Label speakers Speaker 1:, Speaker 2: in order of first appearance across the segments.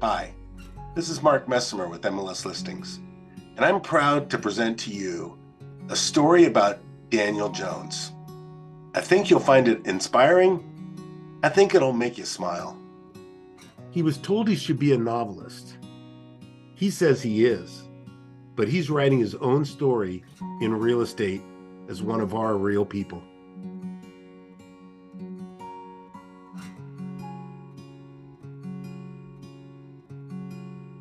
Speaker 1: Hi, this is Mark Messimer with MLSListings, and I'm proud to present to you a story about Daniel Jones. I think you'll find it inspiring. I think it'll make you smile. He was told he should be a novelist. He says he is, but he's writing his own story in real estate as one of our real people.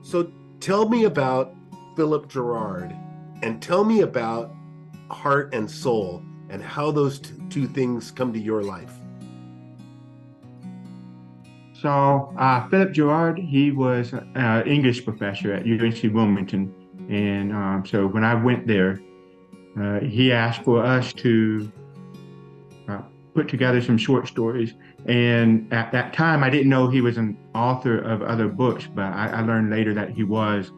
Speaker 1: So tell me about Philip Gerard, and tell me about heart and soul and how those two things come to your life.
Speaker 2: So Philip Gerard, he was an English professor at UNC Wilmington. And so when I went there, he asked for us to put together some short stories. And at that time, I didn't know he was an author of other books, but I learned later that he was.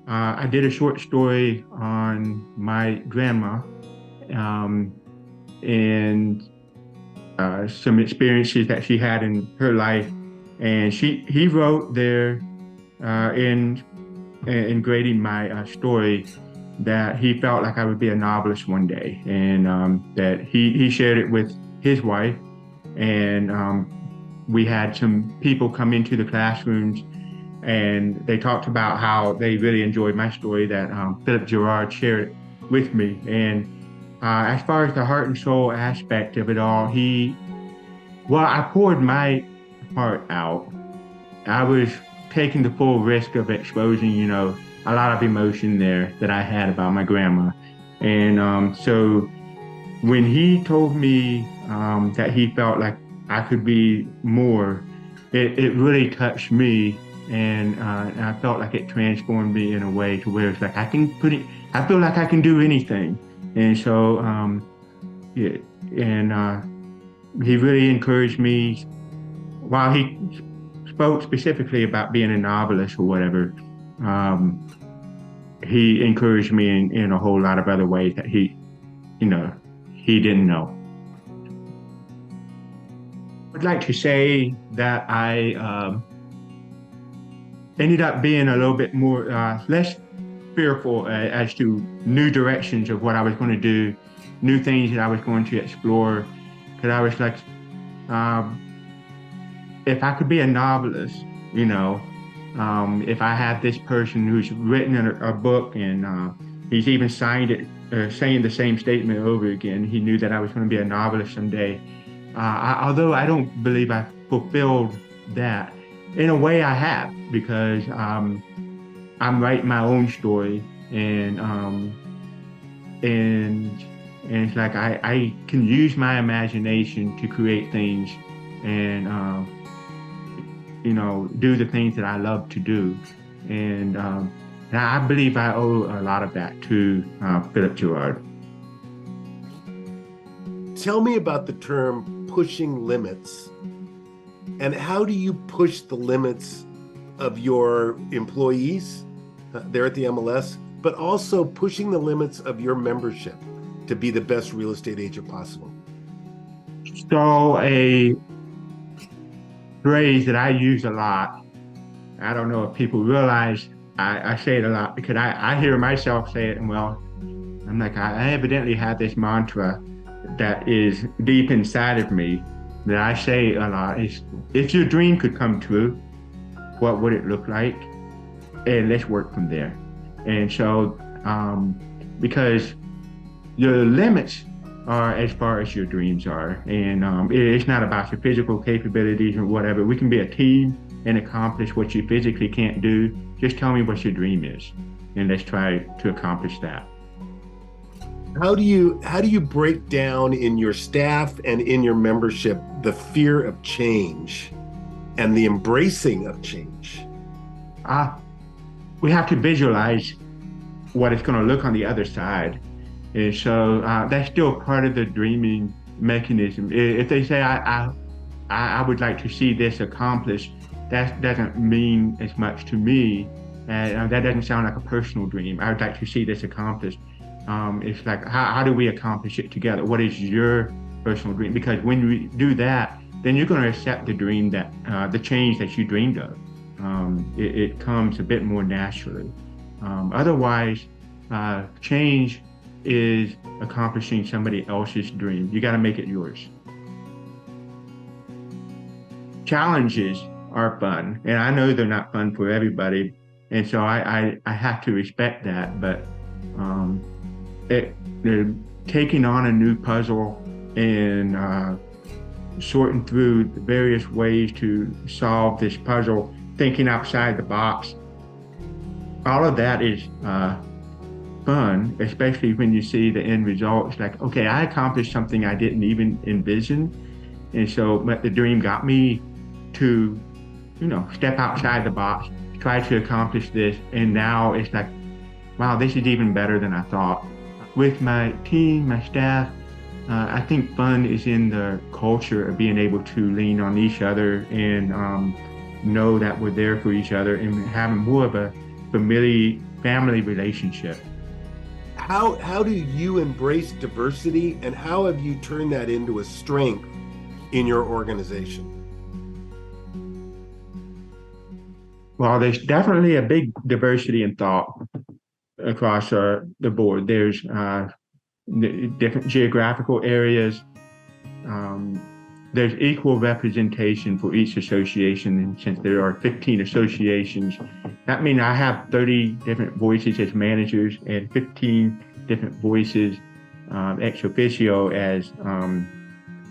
Speaker 2: I did a short story on my grandma and some experiences that she had in her life. And he wrote there in grading my story that he felt like I would be a novelist one day, and that he shared it with his wife. And we had some people come into the classrooms, and they talked about how they really enjoyed my story that Philip Gerard shared with me. And as far as the heart and soul aspect of it all, I poured my heart out. I was taking the full risk of exposing, a lot of emotion there that I had about my grandma. And so when he told me that he felt like I could be more, it really touched me. And I felt like it transformed me in a way to where it's like I feel like I can do anything. And so, he really encouraged me. While he spoke specifically about being a novelist or whatever, he encouraged me in a whole lot of other ways that he didn't know. I'd like to say that I ended up being a little bit more, less fearful as to new directions of what I was going to do, new things that I was going to explore. Because I was like, if I could be a novelist, if I had this person who's written a book and he's even signed it, saying the same statement over again, he knew that I was going to be a novelist someday. Although I don't believe I fulfilled that, in a way I have, because I'm writing my own story, and it's like I can use my imagination to create things and do the things that I love to do. And I believe I owe a lot of that to Philip Gerard.
Speaker 1: Tell me about the term pushing limits, and how do you push the limits of your employees there at the MLS, but also pushing the limits of your membership to be the best real estate agent possible?
Speaker 2: So a phrase that I use a lot, I don't know if people realize I say it a lot because I hear myself say it, and well, I'm like, I evidently have this mantra that is deep inside of me that I say a lot is, if your dream could come true, what would it look like? And let's work from there. And so, because your limits are as far as your dreams are. And it's not about your physical capabilities or whatever. We can be a team and accomplish what you physically can't do. Just tell me what your dream is, and let's try to accomplish that.
Speaker 1: How do you break down in your staff and in your membership the fear of change and the embracing of change?
Speaker 2: We have to visualize what it's going to look on the other side. And so that's still part of the dreaming mechanism. If they say, I would like to see this accomplished, that doesn't mean as much to me. That doesn't sound like a personal dream. I would like to see this accomplished. It's like, how do we accomplish it together? What is your personal dream? Because when we do that, then you're going to accept the dream that, the change that you dreamed of. it comes a bit more naturally. Otherwise, change is accomplishing somebody else's dream. You got to make it yours. Challenges are fun, and I know they're not fun for everybody, and so I have to respect that. But um, taking on a new puzzle and sorting through the various ways to solve this puzzle, thinking outside the box, all of that is fun, especially when you see the end result. It's like, okay, I accomplished something I didn't even envision. And so but the dream got me to, step outside the box, try to accomplish this. And now it's like, wow, this is even better than I thought. With my team, my staff, I think fun is in the culture of being able to lean on each other and know that we're there for each other and having more of a family relationship.
Speaker 1: How do you embrace diversity, and how have you turned that into a strength in your organization?
Speaker 2: Well, there's definitely a big diversity in thought across the board. There's different geographical areas. There's equal representation for each association, and since there are 15 associations, that means I have 30 different voices as managers and 15 different voices ex officio as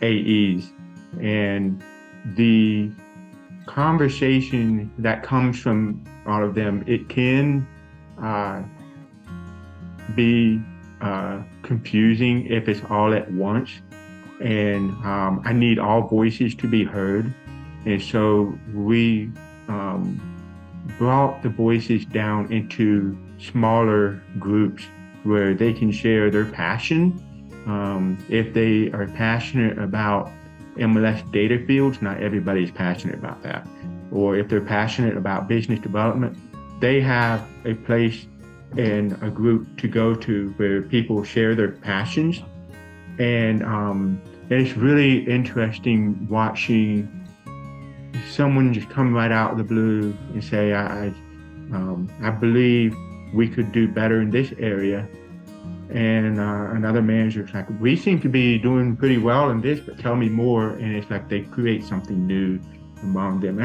Speaker 2: AEs. And the conversation that comes from all of them, it can be confusing if it's all at once. And I need all voices to be heard. And so we brought the voices down into smaller groups where they can share their passion. If they are passionate about MLS data fields, not everybody's passionate about that. Or if they're passionate about business development, they have a place and a group to go to where people share their passions. And it's really interesting watching someone just come right out of the blue and say, I believe we could do better in this area. And another manager's like, we seem to be doing pretty well in this, but tell me more. And it's like they create something new among them.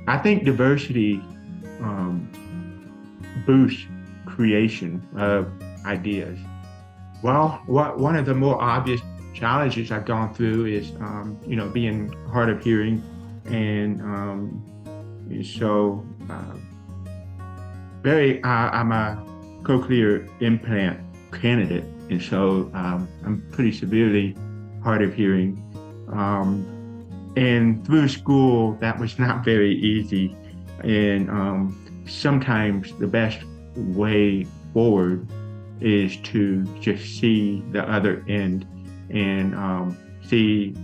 Speaker 2: I think diversity boosts creation of ideas. Well, one of the more obvious challenges I've gone through is, being hard of hearing. And so I'm a cochlear implant candidate. And so I'm pretty severely hard of hearing. And through school, that was not very easy. And sometimes the best way forward is to just see the other end and see,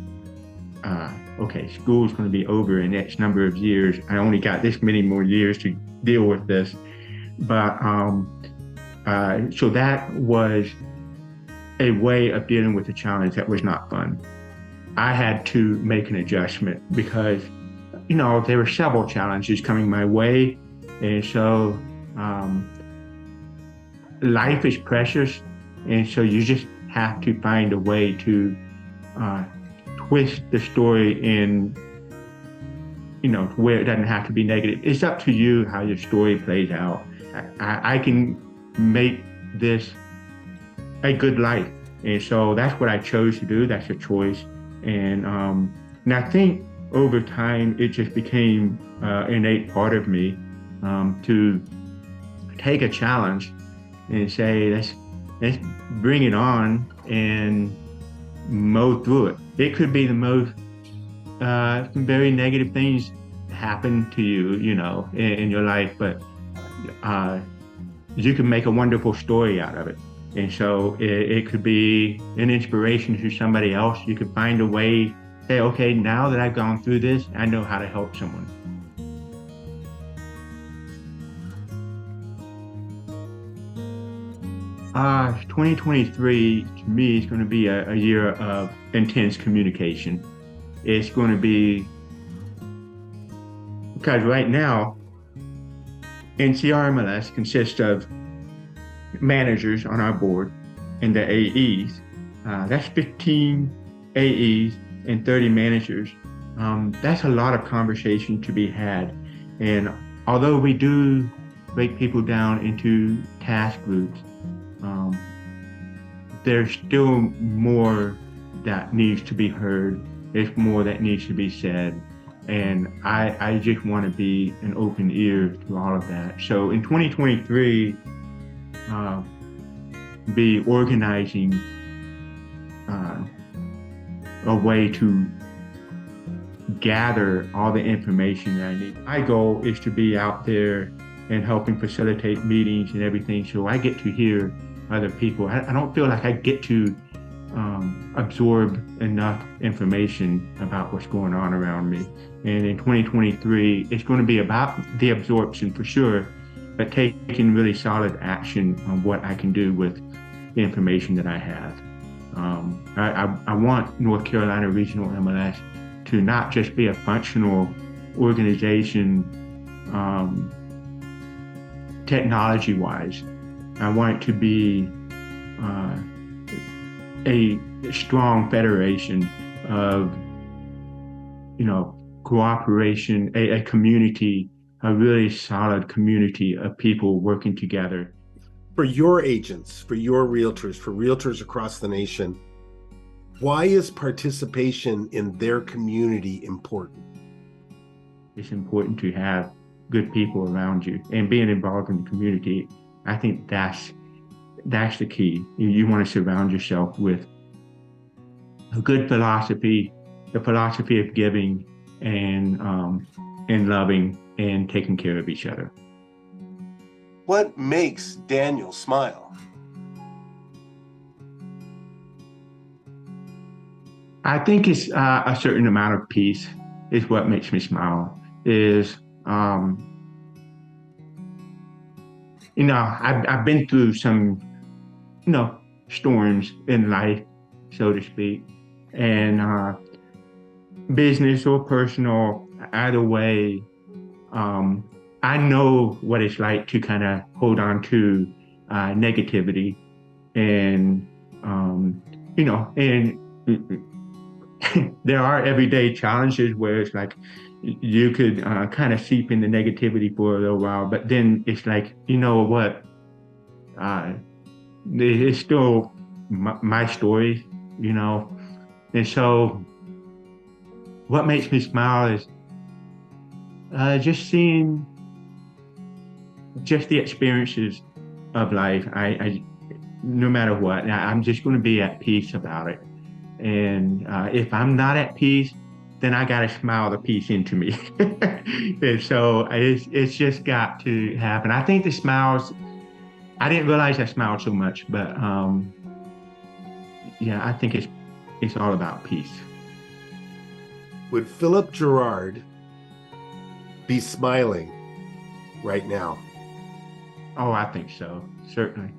Speaker 2: okay, school's going to be over in X number of years. I only got this many more years to deal with this. But so that was a way of dealing with the challenge that was not fun. I had to make an adjustment because, there were several challenges coming my way. And so life is precious. And so you just have to find a way to twist the story in, where it doesn't have to be negative. It's up to you how your story plays out. I can make this a good life. And so that's what I chose to do. That's a choice. And I think over time, it just became an innate part of me to take a challenge and say, let's bring it on and mow through it. It could be the most very negative things happen to you, in your life, but you can make a wonderful story out of it. And so it could be an inspiration to somebody else. You could find a way, say, okay, now that I've gone through this, I know how to help someone. Uh, 2023 to me is going to be a year of intense communication. It's going to be, because right now CRMLS consists of managers on our board and the AEs. That's 15 AEs and 30 managers. That's a lot of conversation to be had. And although we do break people down into task groups, there's still more that needs to be heard. There's more that needs to be said. And I just want to be an open ear to all of that. So in 2023, be organizing a way to gather all the information that I need. My goal is to be out there and helping facilitate meetings and everything, so I get to hear other people. I don't feel like I get to absorb enough information about what's going on around me. And in 2023, it's going to be about the absorption for sure, but taking really solid action on what I can do with the information that I have. I want North Carolina Regional MLS to not just be a functional organization technology-wise. I want it to be a strong federation of, cooperation, a community, a really solid community of people working together.
Speaker 1: For your agents, for your realtors, for realtors across the nation, why is participation in their community important?
Speaker 2: It's important to have good people around you and being involved in the community. I think that's the key. You want to surround yourself with a good philosophy, the philosophy of giving and loving and taking care of each other.
Speaker 1: What makes Daniel smile?
Speaker 2: I think it's a certain amount of peace is what makes me smile. I've been through some, storms in life, so to speak, and business or personal, either way, I know what it's like to kind of hold on to negativity and, and there are everyday challenges where it's like you could kind of seep into negativity for a little while, but then it's like, you know what, it's still my story, and so what makes me smile is just seeing just the experiences of life. I no matter what, I'm just going to be at peace about it. And if I'm not at peace, then I got to smile the peace into me. And so it's just got to happen. I think the smiles, I didn't realize I smiled so much, but I think it's all about peace.
Speaker 1: Would Philip Gerard be smiling right now?
Speaker 2: Oh, I think so, certainly.